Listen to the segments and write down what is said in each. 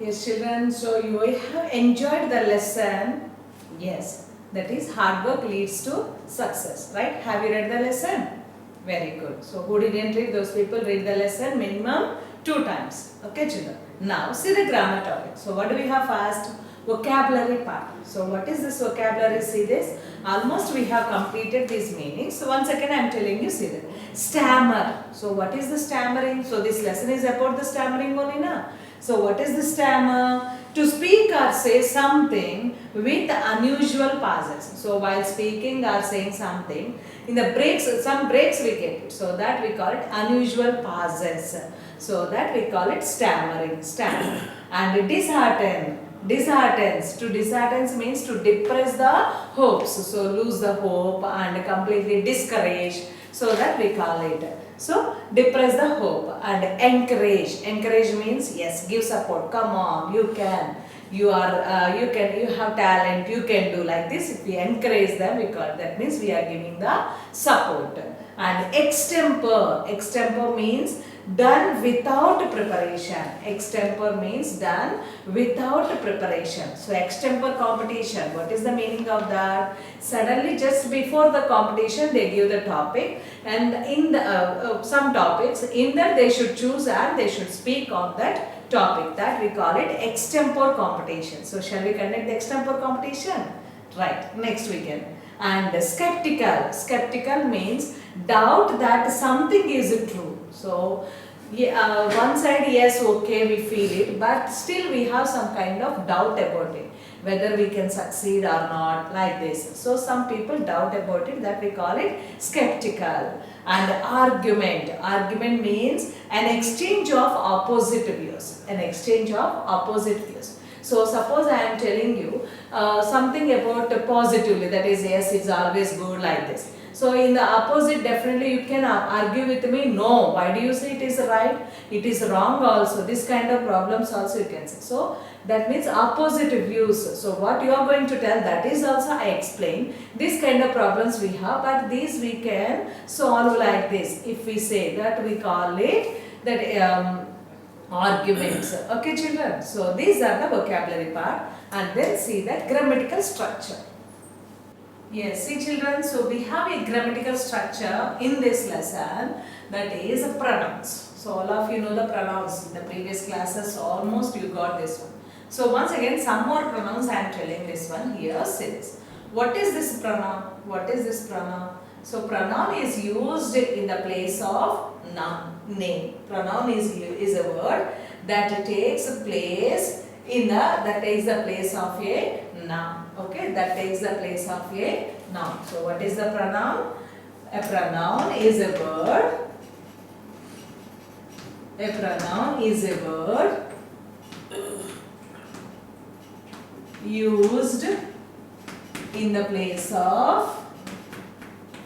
Yes, children, so you have enjoyed the lesson. Yes, that is hard work leads to success, right? Have you read the lesson? Very good. So, who didn't read? Those people read the lesson minimum 2 times. Okay, children. Now, see the grammar topic. So, what do we have first? Vocabulary part. So, what is this vocabulary? See this? Almost we have completed these meanings. So, once again, I am telling you, see that. Stammer. So, what is the stammering? So, this lesson is about the stammering only, na? So what is the stammer? To speak or say something with unusual pauses. So while speaking or saying something, in the breaks, some breaks we get it. So that we call it unusual pauses. So that we call it stammering, stammer. And dishearten. Disheartens. To disheartens means to depress the hopes. So lose the hope and completely discourage. So that we call it. So depress the hope and encourage. Encourage means yes, give support. Come on, you can. You are you can. You have talent. You can do like this. If we encourage them, we call that means we are giving the support. And extempo. Extempo means done without preparation. Extempo means done without preparation. So extempo competition. What is the meaning of that? Suddenly, just before the competition, they give the topic, and in the some topics in that they should choose and they should speak on that topic. That we call it extempore competition. So shall we conduct the extempore competition? Right. Next weekend. And skeptical. Skeptical means doubt that something is true. So yeah, one side yes, okay, we feel it, but still we have some kind of doubt about it, whether we can succeed or not, like this. So some people doubt about it, that we call it skeptical. And argument. Argument means an exchange of opposite views. An exchange of opposite views. So suppose I am telling you something about positively, that is yes, it's always good, like this. So in the opposite, definitely you can argue with me, no, why do you say it is right? It is wrong also. This kind of problems also you can say. So that means opposite views. So what you are going to tell, that is also I explain. This kind of problems we have, but these we can solve like this. If we say that, we call it that arguments. Okay children, so these are the vocabulary part, and then see the grammatical structure. Yes, see children, so we have a grammatical structure in this lesson, that is pronouns. So all of you know the pronouns. In the previous classes almost you got this one. So once again some more pronouns I am telling this one here. See this. What is this pronoun? What is this pronoun? So pronoun is used in the place of noun, name. Pronoun is a word that takes place in the, that takes the place of a noun. Okay, that takes the place of a noun. So what is the pronoun? A pronoun is a word. A pronoun is a word used in the place of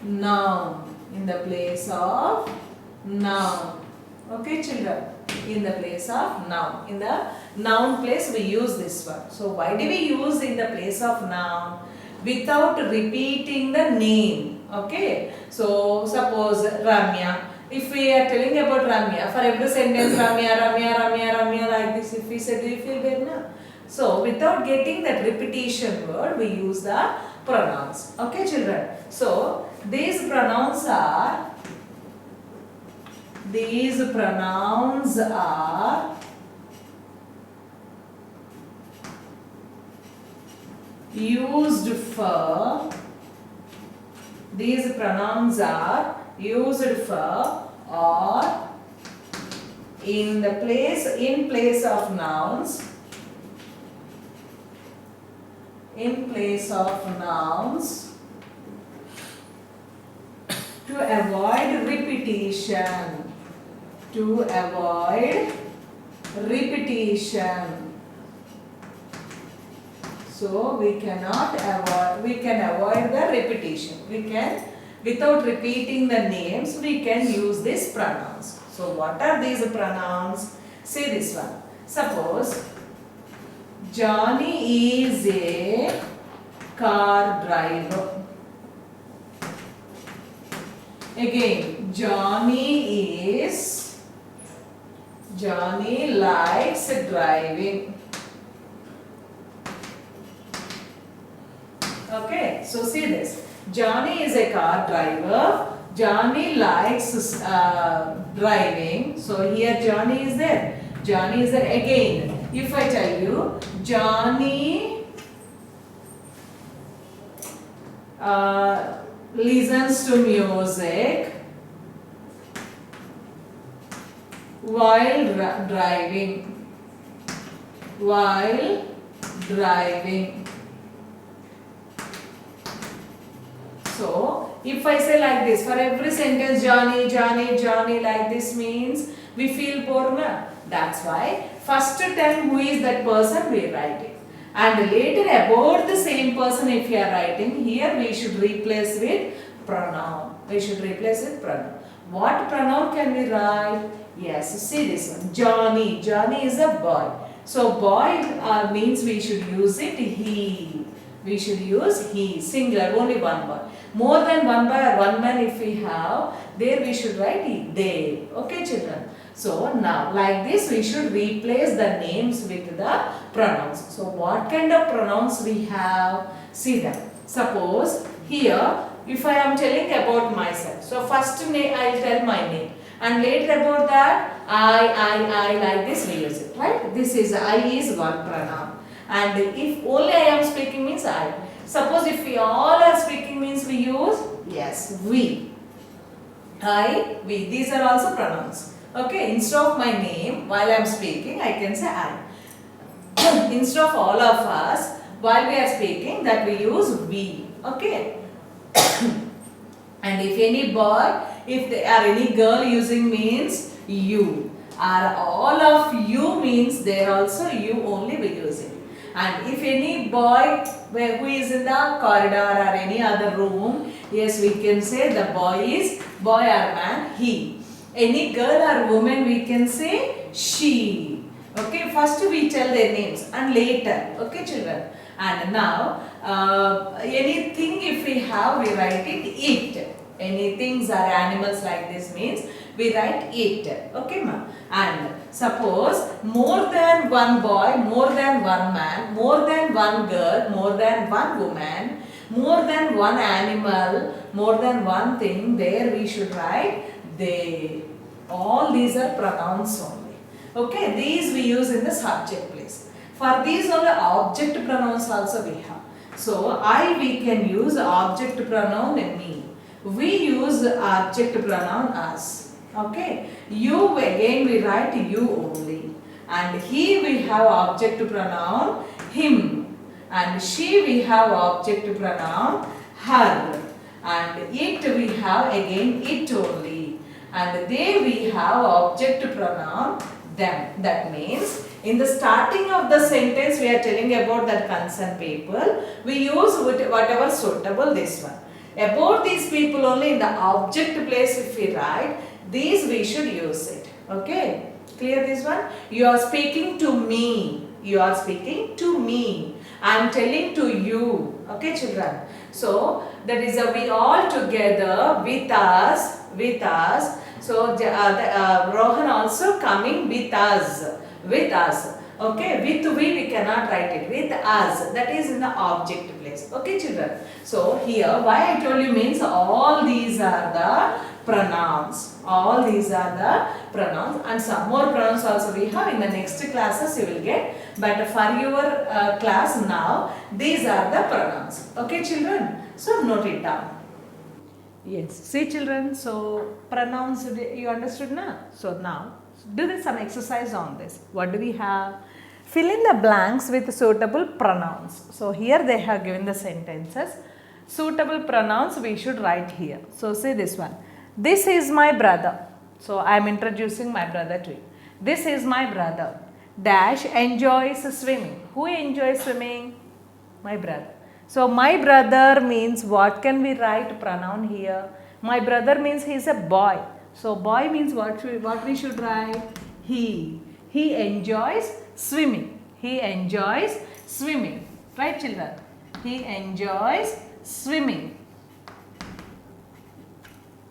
noun. In the place of noun. Okay children, in the place of noun. In the noun place we use this one. So why do we use in the place of noun? Without repeating the name. Okay. So suppose Ramya. If we are telling about Ramya, for every sentence Ramya, Ramya, Ramya, Ramya, like this, if we say, do you feel better now? So without getting that repetition word, we use the pronouns. Okay children. So these pronouns are used for or in place of nouns, to avoid repetition. So we can avoid the repetition. We can, without repeating the names, we can use these pronouns. So what are these pronouns? See this one. Suppose Johnny is a car driver. Again, Johnny likes driving. so see this. Johnny is a car driver. Johnny likes driving. So here Johnny is there. Johnny is there again. If I tell you Johnny listens to music while driving. While driving. So, if I say like this, for every sentence Johnny, Johnny, Johnny, like this means we feel bored. That's why first time who is that person we write it. And later about the same person if you are writing, here we should replace with pronoun. We should replace with pronoun. What pronoun can we write? Yes, see this one. Johnny. Johnny is a boy. So boy means we should use it he. We should use he, singular, only one boy. More than one boy or one man if we have, there we should write he, they. Okay children. So now like this we should replace the names with the pronouns. So what kind of pronouns we have? See them. Suppose here if I am telling about myself. So first name I will tell my name. And later about that I like this we use it. Right? This is I is one pronoun. And if only I am speaking means I. Suppose if we all are speaking means we use yes we. I, we. These are also pronouns. Okay, instead of my name while I am speaking I can say I. Instead of all of us while we are speaking that we use we. Okay. And if any boy, if there are any girl using means you. Or all of you means there also you only we use it. And if any boy who is in the corridor or any other room, yes we can say the boy is boy or man he. Any girl or woman we can say she. Okay, first we tell their names and later. Okay children. And now anything if we have we write it it. Any things or animals like this means we write it. Okay ma'am. And suppose more than one boy, more than one man, more than one girl, more than one woman, more than one animal, more than one thing, there we should write they. All these are pronouns only. Okay, these we use in the subject place. For these only object pronouns also we have. So I we can use object pronoun me. We use object pronoun us. Okay, you again we write you only. And he we have object pronoun him. And she we have object pronoun her. And it we have again it only. And they we have object pronoun them. That means in the starting of the sentence we are telling about that concerned people, we use whatever suitable this one. About these people only in the object place if we write, these we should use it. Okay, clear this one? You are speaking to me. You are speaking to me. I am telling to you. Okay children. So that is a we all together with us. With us. So Rohan also coming with us. With us. Okay, with we cannot write it. With us. That is in the object place. Okay children. So here why I told you means all these are the pronouns. All these are the pronouns and some more pronouns also we have in the next classes you will get. But for your class now, these are the pronouns. Okay children? So note it down. Yes. See children, so pronouns you understood now? So now do some exercise on this. What do we have? Fill in the blanks with suitable pronouns. So here they have given the sentences. Suitable pronouns we should write here. So say this one. This is my brother. So I am introducing my brother to you. This is my brother. Dash enjoys swimming. Who enjoys swimming? My brother. So my brother means what can we write pronoun here? My brother means he is a boy. So boy means what we should write? He. He enjoys swimming. He enjoys swimming. Right children? He enjoys swimming.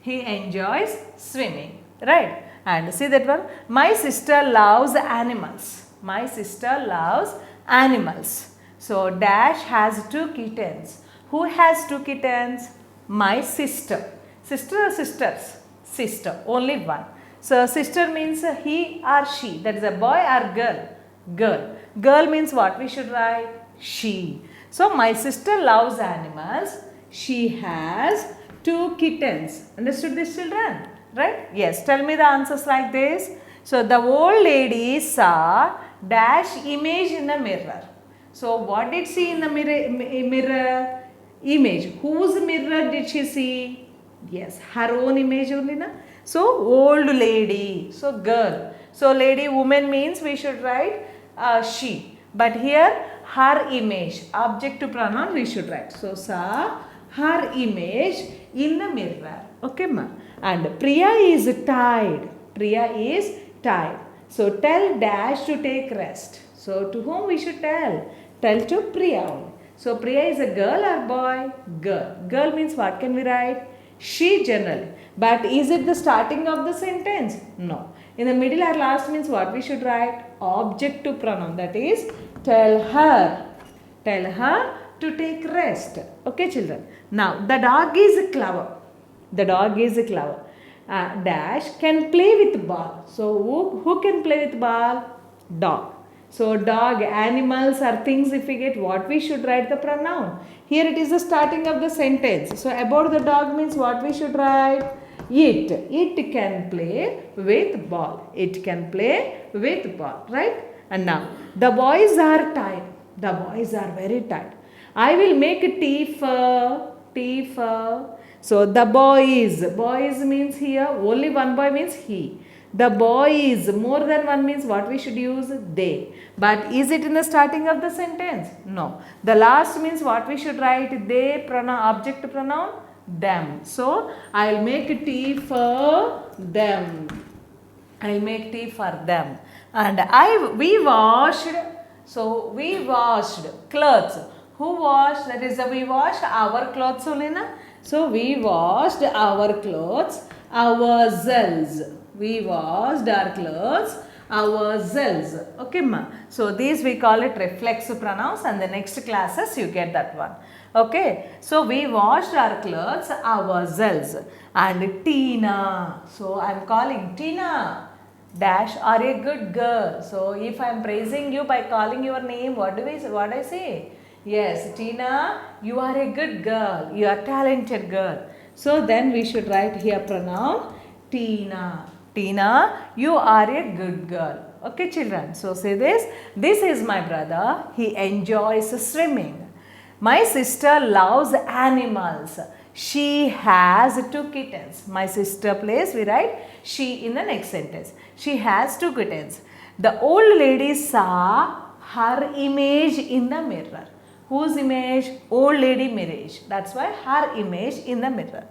He enjoys swimming. Right? And see that one? My sister loves animals. My sister loves animals. So dash has 2 kittens. Who has 2 kittens? My sister. Sister or sisters? Sister. Only one. So sister means he or she. That is a boy or girl? Girl. Girl means what we should write? She. So my sister loves animals. She has 2 kittens. Understood this, children? Right? Yes. Tell me the answers like this. So the old lady saw dash image in the mirror. So what did she see in the mirror? Image. Whose mirror did she see? Yes, her own image only, na? So old lady. So girl. So lady, woman means we should write she. But here her image, object to pronoun we should write. So saw her image in the mirror. Okay, ma. And Priya is tired. Priya is tired. So tell dash to take rest. So to whom we should tell? Tell to Priya only. So Priya is a girl or boy? Girl. Girl means what can we write? She generally. But is it the starting of the sentence? No. In the middle or last means what we should write? Object to pronoun. That is tell her. Tell her to take rest. Okay, children. Now the dog is clever. The dog is clever. Dash can play with ball. So who can play with ball? Dog. So dog, animals are things. If we get what we should write the pronoun. Here it is the starting of the sentence. So about the dog means what we should write? It. It can play with ball. It can play with ball. Right? And now the boys are tired. The boys are very tired. I will make tea for. Tea for. So the boys. Boys means here only one boy means he. The boys, more than one means what we should use? They. But is it in the starting of the sentence? No. The last means what we should write? They, pronoun, object pronoun, them. So, I will make tea for them. I will make tea for them. And we washed, so we washed clothes. Who washed? That is, we wash our clothes only, na? So, we washed our clothes ourselves. We washed our clothes ourselves. Okay, ma. So these we call it reflexive pronouns, and the next classes you get that one. Okay. So we washed our clothes ourselves. And Tina. So I am calling Tina. Dash are a good girl. So if I am praising you by calling your name, what I say? Yes, Tina, you are a good girl. You are a talented girl. So then we should write here pronoun Tina. Tina, you are a good girl. Okay, children. So say this. This is my brother. He enjoys swimming. My sister loves animals. She has 2 kittens. My sister plays, we write she in the next sentence. She has 2 kittens. The old lady saw her image in the mirror. Whose image? Old lady mirage. That's why her image in the mirror.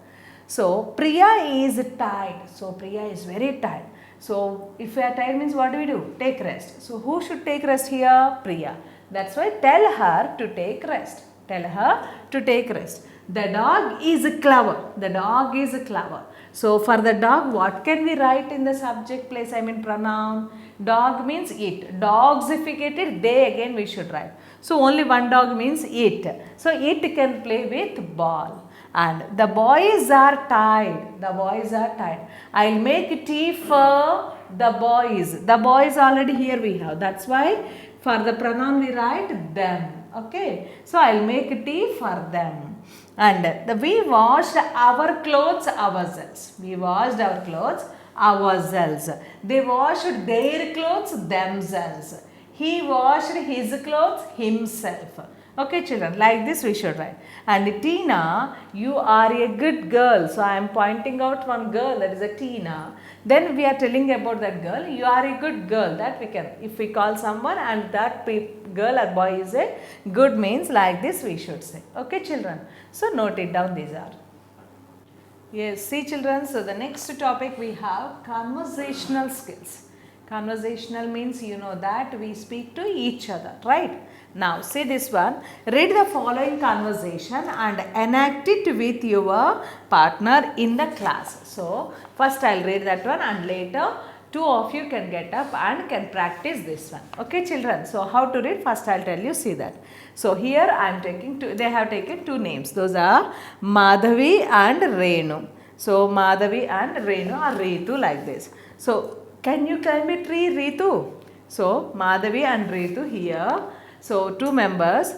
So Priya is tired. So Priya is very tired. So if we are tired means what do? Take rest. So who should take rest here? Priya. That's why tell her to take rest. Tell her to take rest. The dog is clever. The dog is clever. So for the dog, what can we write in the subject place? I mean pronoun. Dog means it. Dogs, if we get it, they again we should write. So only one dog means it. So it can play with ball. And the boys are tired. The boys are tired. I'll make tea for the boys. The boys already here we have. That's why for the pronoun we write them. Okay. So I'll make tea for them. And we washed our clothes ourselves. We washed our clothes ourselves. They washed their clothes themselves. He washed his clothes himself. Okay, children, like this we should write. And Tina, you are a good girl. So I am pointing out one girl, that is a Tina. Then we are telling about that girl. You are a good girl. That we can, if we call someone and that girl or boy is a good means, like this we should say. Okay, children. So note it down. These are. Yes, see children. So the next topic we have conversational skills. Conversational means you know that we speak to each other, right? Now see this one. Read the following conversation and enact it with your partner in the class. So first I'll read that one and later two of you can get up and can practice this one. Okay children, so how to read? First I will tell you, see that. So here I am taking two, they have taken two names. Those are Madhavi and Renu. So Madhavi and Renu are Ritu like this. So can you climb a tree, Ritu? So Madhavi and Ritu here. So two members.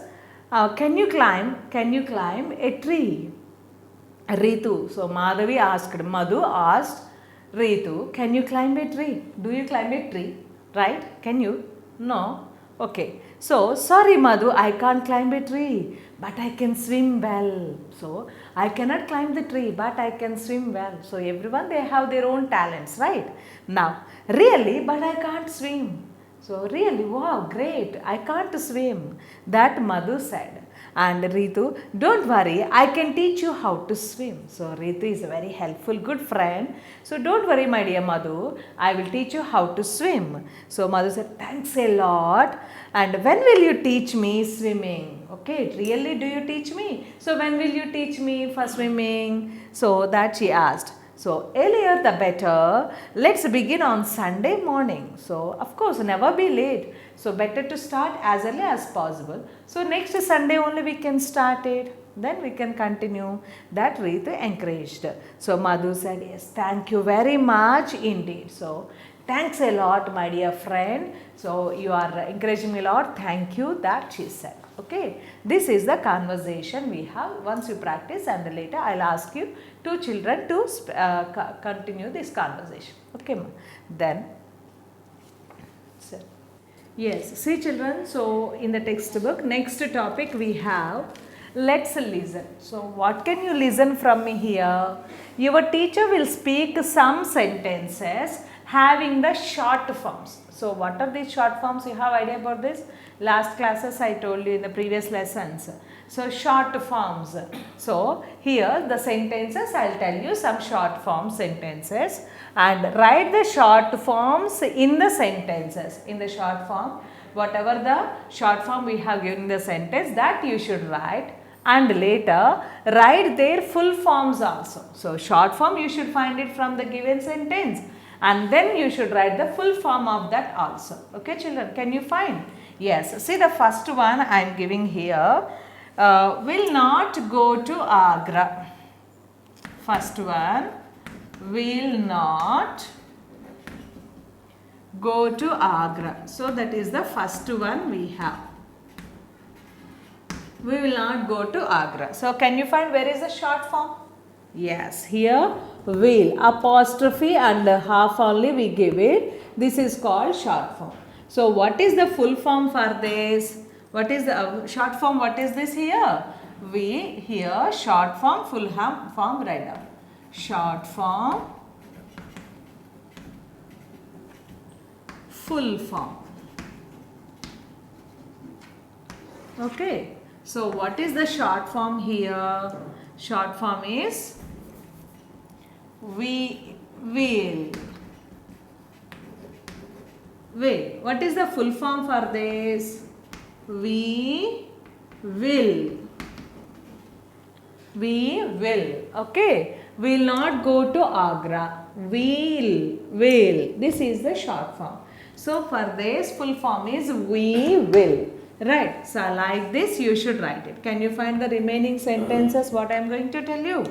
Can you climb a tree? Ritu. So Madhavi asked, Madhu asked Ritu, can you climb a tree? Do you climb a tree? Right? Can you? No? Okay. So, sorry Madhu, I can't climb a tree, but I can swim well. So, I cannot climb the tree, but I can swim well. So, everyone, they have their own talents, right? Now, really, but I can't swim. So, really, wow, great, I can't swim. That Madhu said. And Ritu, don't worry, I can teach you how to swim. So Ritu is a very helpful, good friend. So don't worry, my dear Madhu, I will teach you how to swim. So Madhu said, thanks a lot. And when will you teach me swimming? Okay, really, do you teach me? So when will you teach me for swimming? So that she asked. So earlier the better. Let's begin on Sunday morning. So of course never be late. So better to start as early as possible. So next Sunday only we can start it. Then we can continue. That Ritu encouraged. So Madhu said, yes, thank you very much indeed. So thanks a lot, my dear friend. So you are encouraging me a lot. Thank you, that she said. Okay, this is the conversation we have. Once you practice and later I will ask you two children to continue this conversation. Okay, then. So, yes, see children, so in the textbook, next topic we have, let's listen. So what can you listen from me here? Your teacher will speak some sentences having the short forms. So what are these short forms? You have idea about this? Last classes I told you in the previous lessons. So short forms. So here the sentences, I will tell you some short form sentences and write the short forms in the sentences. In the short form, whatever the short form we have given in the sentence, that you should write, and later write their full forms also. So short form you should find it from the given sentence, and then you should write the full form of that also. Okay children, can you find? Yes, see the first one I am giving here. Will not go to Agra. First one, will not go to Agra. So that is the first one we have. We will not go to Agra. So can you find where is the short form? Yes, here will, apostrophe and half only we give it. This is called short form. So what is the full form for this? What is the short form? What is this here? We here short form, full form right now. Short form, full form. Okay. So what is the short form here? Short form is we will. Will. What is the full form for this? We will. We will. Okay. Will not go to Agra. Will. This is the short form. So for this full form is we will. Right. So like this you should write it. Can you find the remaining sentences what I am going to tell you?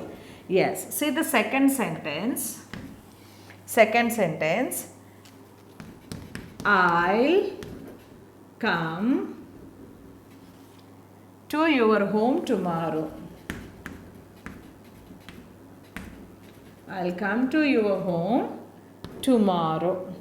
Yes. See the second sentence. Second sentence. I'll come to your home tomorrow. I'll come to your home tomorrow.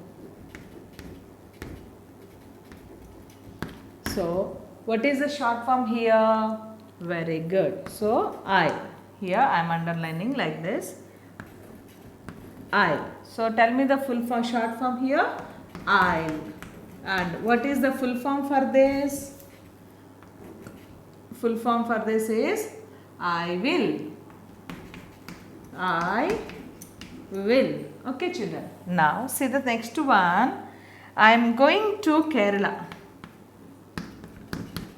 So, what is the short form here? Very good. So, I. Here I am underlining like this. I. So, tell me the full form, short form here. I'll. And what is the full form for this? Full form for this is I will. I will. Okay, children. Now, see the next one. I am going to Kerala.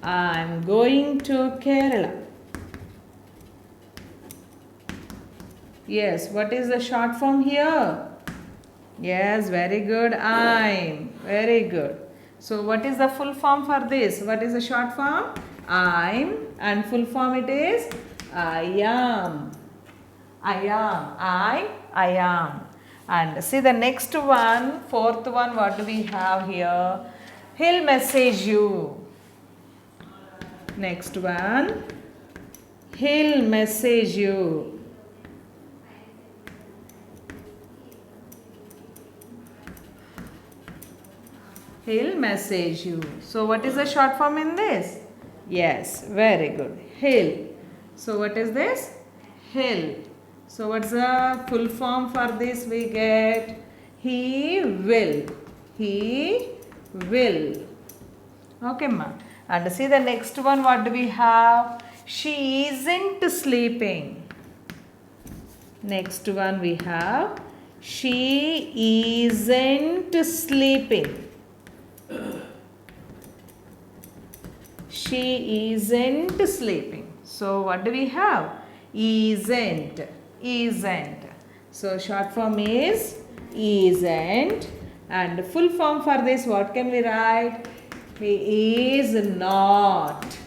I am going to Kerala. Yes, what is the short form here? Yes, very good. I'm. Very good. So, what is the full form for this? What is the short form? I'm. And full form it is I am. I am. I am. And see the next one, fourth one, what do we have here? He'll message you. Next one, he'll message you. He'll message you. So what is the short form in this? Yes, very good. He'll. So what is this? He'll. So what's the full form for this we get? He will. He will. Okay, ma. And see the next one, what do we have? She isn't sleeping. Next one we have, she isn't sleeping. She isn't sleeping. So what do we have? Isn't. Isn't. So short form is isn't. And full form for this, what can we write? He is not.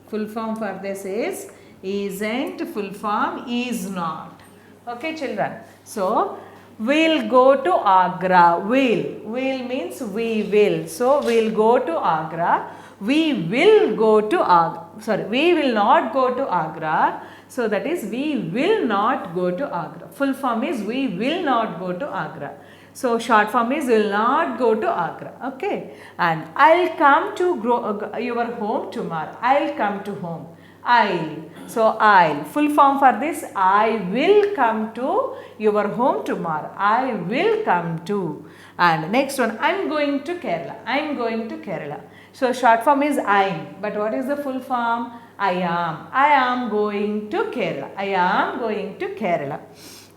Full form for this is isn't. Full form is not. Okay, children. So we'll go to Agra. Will means we will. So we'll go to Agra. We will go to Agra. Sorry, we will not go to Agra. So that is we will not go to Agra. Full form is we will not go to Agra. So short form is will not go to Agra. Okay. And I'll come to your home tomorrow. I'll come to home. I'll. So I'll. Full form for this, I will come to your home tomorrow. I will come to. And next one, I'm going to Kerala. I'm going to Kerala. So short form is I'm. But what is the full form? I am. I am going to Kerala. I am going to Kerala.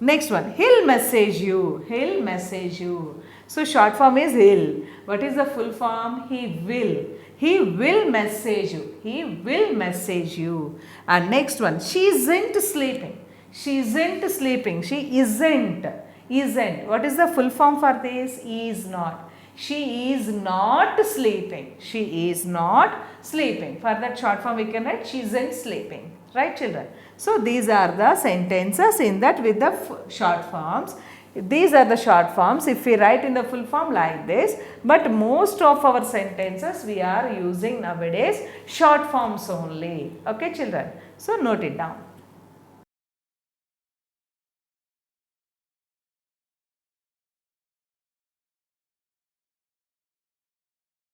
Next one, he'll message you. He'll message you. So short form is he'll. What is the full form? He will. He will message you. He will message you. And next one, she isn't sleeping. She isn't sleeping. She isn't. Isn't. What is the full form for this? Is not. She is not sleeping. She is not sleeping. For that short form we can write she isn't sleeping. Right, children? So these are the sentences in that with the short forms. These are the short forms if we write in the full form like this. But most of our sentences we are using nowadays short forms only. Okay, children? So note it down.